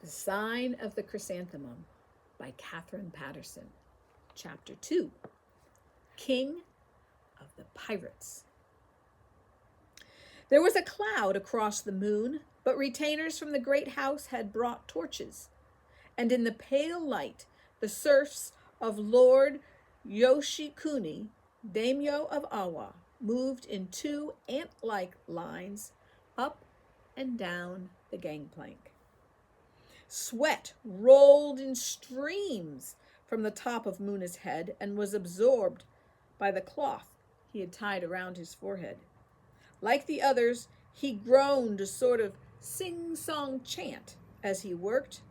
The Sign of the Chrysanthemum by Catherine Patterson. Chapter 2, King of the Pirates. There was a cloud across the moon, but retainers from the great house had brought torches, and in the pale light the serfs of Lord Yoshikuni, daimyo of Awa, moved in two ant-like lines up and down the gangplank. Sweat rolled in streams from the top of Muna's head and was absorbed by the cloth he had tied around his forehead. Like the others, he groaned a sort of sing-song chant as he worked.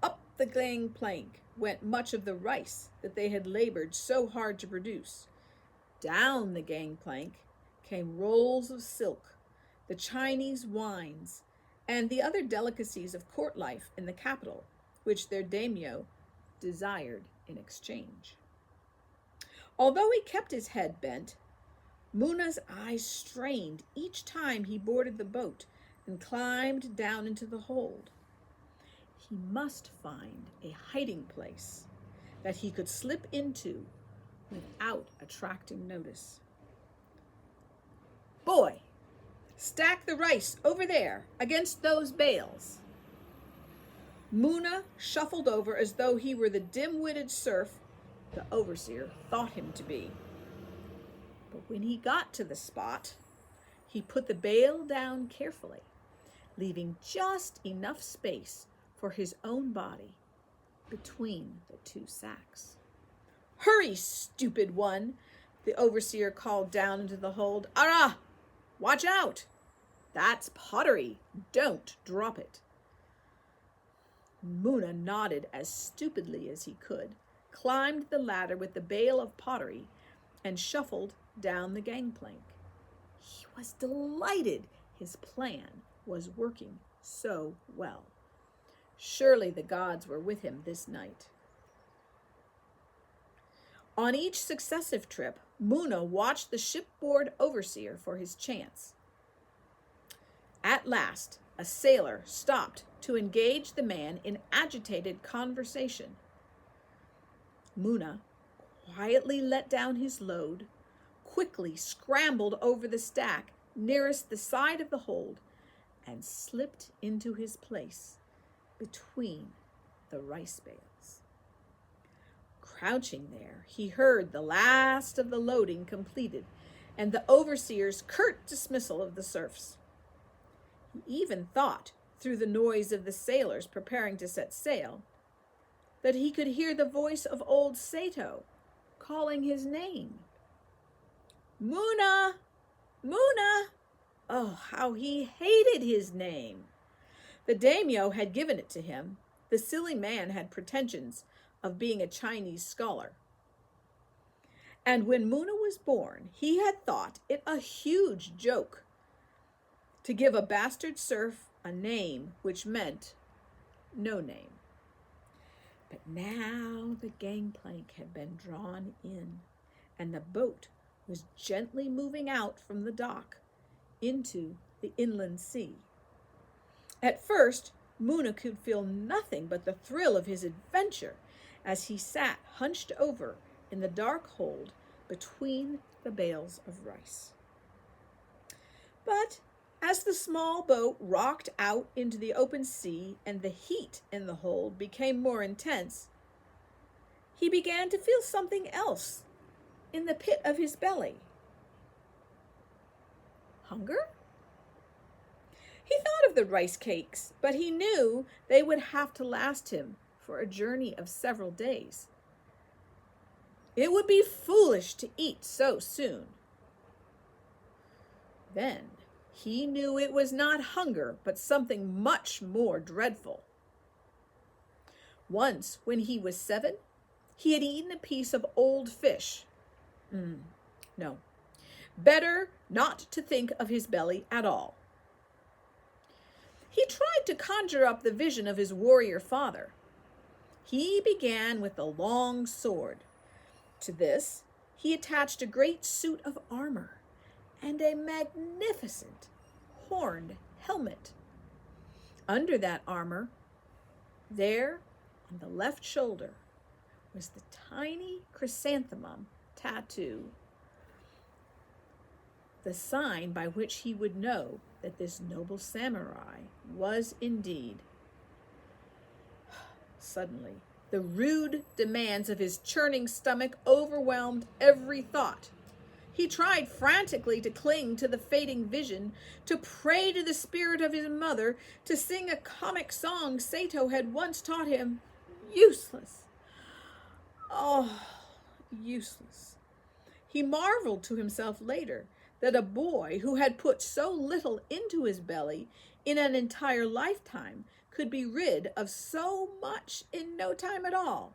Up the gangplank went much of the rice that they had labored so hard to produce. Down the gangplank came rolls of silk, the Chinese wines, and the other delicacies of court life in the capital, which their daimyo desired in exchange. Although he kept his head bent, Muna's eyes strained each time he boarded the boat and climbed down into the hold. He must find a hiding place that he could slip into without attracting notice. Boy, stack the rice over there against those bales. Muna shuffled over as though he were the dim-witted serf the overseer thought him to be. But when he got to the spot, he put the bale down carefully, leaving just enough space for his own body between the two sacks. Hurry, stupid one, the overseer called down into the hold. Arrah! Watch out! That's pottery. Don't drop it. Muna nodded as stupidly as he could, climbed the ladder with the bale of pottery, and shuffled down the gangplank. He was delighted his plan was working so well. Surely the gods were with him this night. On each successive trip, Muna watched the shipboard overseer for his chance. At last, a sailor stopped to engage the man in agitated conversation. Muna quietly let down his load, quickly scrambled over the stack nearest the side of the hold, and slipped into his place between the rice bales. Crouching there, he heard the last of the loading completed and the overseer's curt dismissal of the serfs. He even thought, through the noise of the sailors preparing to set sail, that he could hear the voice of old Sato calling his name. Muna! Muna! Oh, how he hated his name! The daimyo had given it to him. The silly man had pretensions of being a Chinese scholar. And when Muna was born, he had thought it a huge joke to give a bastard serf a name which meant no name. But now the gangplank had been drawn in, and the boat was gently moving out from the dock into the inland sea. At first, Muna could feel nothing but the thrill of his adventure as he sat hunched over in the dark hold between the bales of rice. But as the small boat rocked out into the open sea and the heat in the hold became more intense, he began to feel something else in the pit of his belly. Hunger? He thought of the rice cakes, but he knew they would have to last him for a journey of several days. It would be foolish to eat so soon. Then he knew it was not hunger, but something much more dreadful. Once, when he was 7, he had eaten a piece of old fish. No, better not to think of his belly at all. He tried to conjure up the vision of his warrior father. He began with a long sword. To this, he attached a great suit of armor and a magnificent horned helmet. Under that armor, There, on the left shoulder, was the tiny chrysanthemum tattoo, the sign by which he would know that this noble samurai was indeed. Suddenly, the rude demands of his churning stomach overwhelmed every thought. He tried frantically to cling to the fading vision, to pray to the spirit of his mother, to sing a comic song Sato had once taught him. Useless. Oh, useless. He marveled to himself later that a boy who had put so little into his belly in an entire lifetime could be rid of so much in no time at all.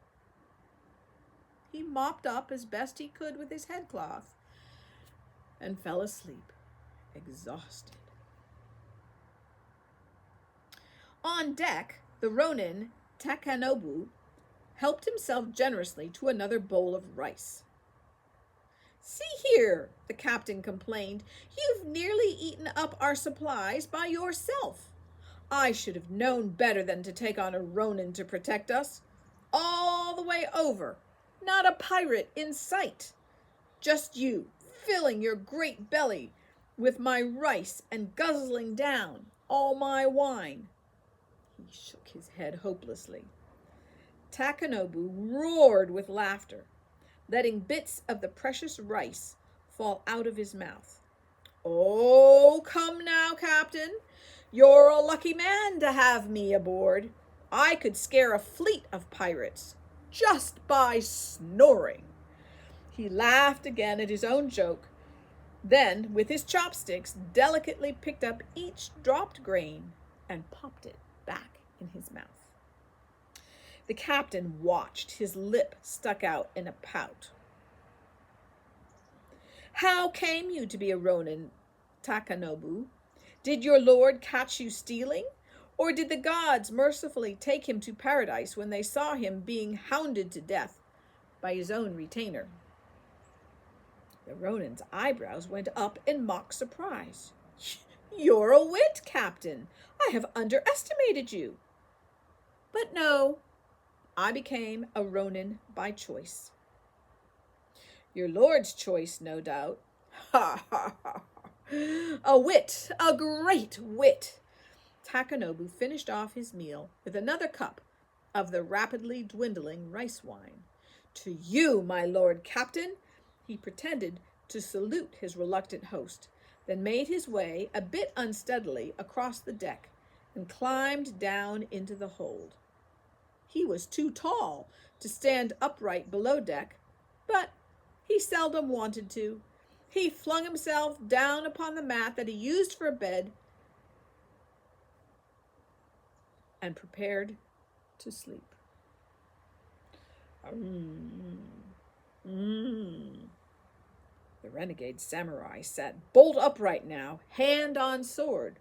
He mopped up as best he could with his headcloth and fell asleep, exhausted. On deck, the Ronin Takanobu helped himself generously to another bowl of rice. "See here," the captain complained, "you've nearly eaten up our supplies by yourself. I should have known better than to take on a Ronin to protect us. All the way over, not a pirate in sight. Just you, filling your great belly with my rice and guzzling down all my wine." He shook his head hopelessly. Takanobu roared with laughter, letting bits of the precious rice fall out of his mouth. "Oh, come now, Captain. You're a lucky man to have me aboard. I could scare a fleet of pirates just by snoring." He laughed again at his own joke, then, with his chopsticks, delicately picked up each dropped grain and popped it back in his mouth. The captain watched, his lip stuck out in a pout. "How came you to be a Ronin, Takanobu? Did your lord catch you stealing? Or did the gods mercifully take him to paradise when they saw him being hounded to death by his own retainer?" The Ronin's eyebrows went up in mock surprise. "You're a wit, Captain. I have underestimated you." "But no, I became a Ronin by choice." "Your lord's choice, no doubt." "Ha, ha, ha. A wit, a great wit." Takanobu finished off his meal with another cup of the rapidly dwindling rice wine. "To you, my lord captain." He pretended to salute his reluctant host, then made his way a bit unsteadily across the deck and climbed down into the hold. He was too tall to stand upright below deck, but he seldom wanted to. He flung himself down upon the mat that he used for a bed and prepared to sleep. The renegade samurai sat bolt upright now, hand on sword.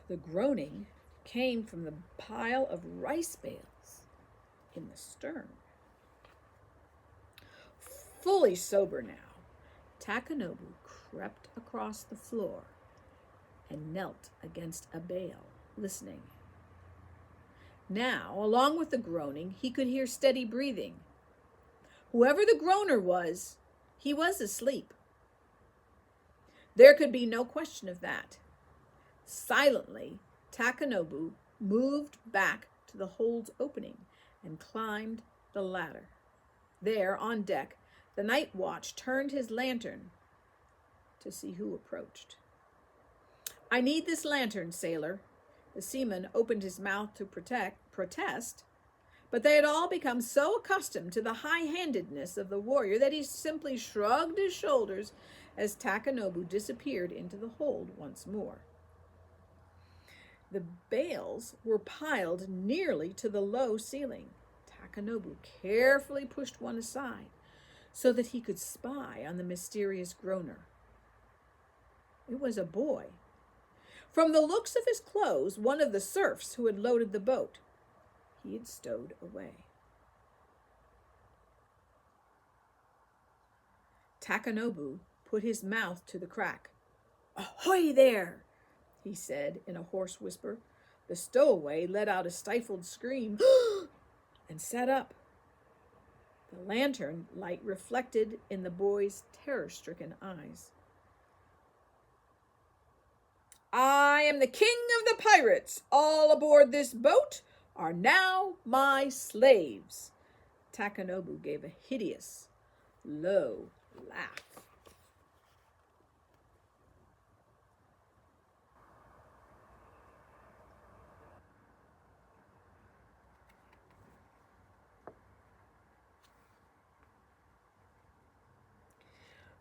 The groaning came from the pile of rice bales in the stern. Fully sober now, Takanobu crept across the floor and knelt against a bale, listening. Now, along with the groaning, he could hear steady breathing. Whoever the groaner was, he was asleep. There could be no question of that. Silently, Takanobu moved back to the hold's opening and climbed the ladder. There, on deck, the night watch turned his lantern to see who approached. "I need this lantern, sailor." The seaman opened his mouth to protest, but they had all become so accustomed to the high-handedness of the warrior that he simply shrugged his shoulders as Takanobu disappeared into the hold once more. The bales were piled nearly to the low ceiling. Takanobu carefully pushed one aside so that he could spy on the mysterious groaner. It was a boy. From the looks of his clothes, one of the serfs who had loaded the boat. he had stowed away. Takanobu put his mouth to the crack. "Ahoy there!" he said in a hoarse whisper. The stowaway let out a stifled scream and sat up. The lantern light reflected in the boy's terror-stricken eyes. "I am the king of the pirates. All aboard this boat are now my slaves." Takanobu gave a hideous, low laugh.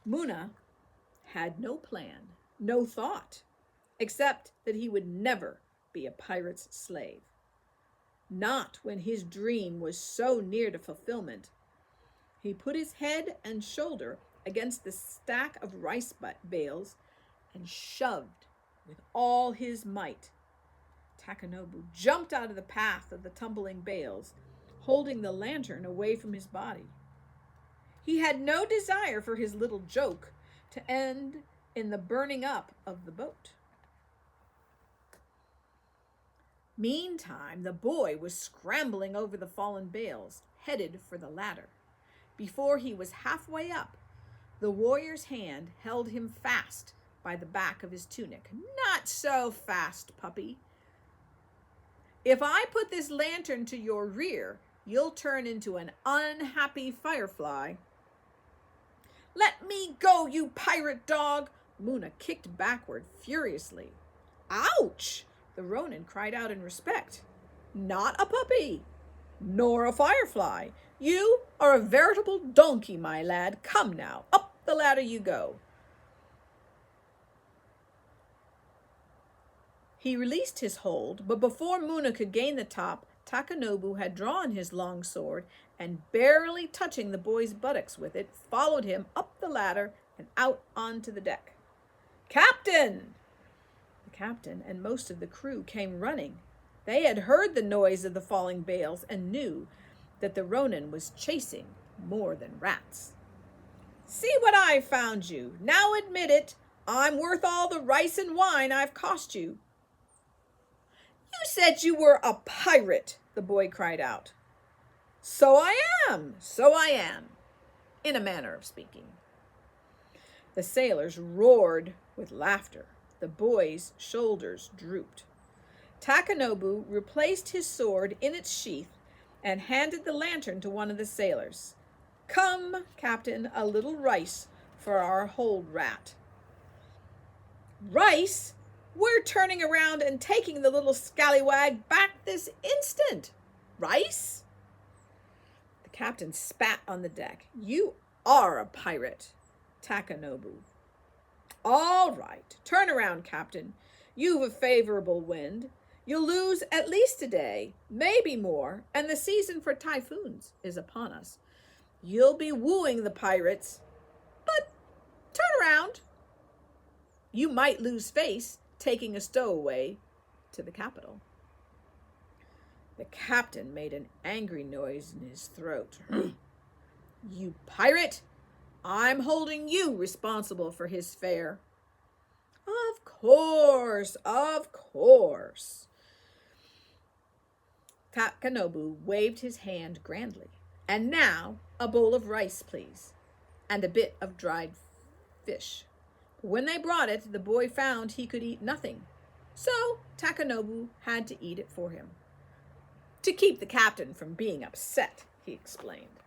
Muna had no plan, no thought, except that he would never be a pirate's slave. Not when his dream was so near to fulfillment. He put his head and shoulder against the stack of rice bales and shoved with all his might. Takanobu jumped out of the path of the tumbling bales, holding the lantern away from his body. He had no desire for his little joke to end in the burning up of the boat. Meantime, the boy was scrambling over the fallen bales, headed for the ladder. Before he was halfway up, the warrior's hand held him fast by the back of his tunic. "Not so fast, puppy. If I put this lantern to your rear, you'll turn into an unhappy firefly." "Let me go, you pirate dog!" Muna kicked backward furiously. "Ouch!" the Ronin cried out in respect. "Not a puppy, nor a firefly. You are a veritable donkey, my lad. Come now, up the ladder you go." He released his hold, but before Muna could gain the top, Takanobu had drawn his long sword and, barely touching the boy's buttocks with it, followed him up the ladder and out onto the deck. "Captain!" The captain and most of the crew came running. They had heard the noise of the falling bales and knew that the Ronin was chasing more than rats. "See what I've found you. Now admit it. I'm worth all the rice and wine I've cost you." "You said you were a pirate," the boy cried out. So I am, in a manner of speaking." The sailors roared with laughter. The boy's shoulders drooped. Takanobu replaced his sword in its sheath and handed the lantern to one of the sailors. "Come, Captain, a little rice for our hold rat." "Rice? We're turning around and taking the little scallywag back this instant. Rice?" The captain spat on the deck. "You are a pirate, Takanobu." "All right, turn around, Captain. You've a favorable wind. You'll lose at least a day, maybe more, and the season for typhoons is upon us. You'll be wooing the pirates, but turn around. You might lose face taking a stowaway to the capital." The captain made an angry noise in his throat. "You pirate! I'm holding you responsible for his fare." Of course. Takanobu waved his hand grandly. "And now, a bowl of rice, please, and a bit of dried fish." When they brought it, the boy found he could eat nothing, so Takanobu had to eat it for him. "To keep the captain from being upset," he explained.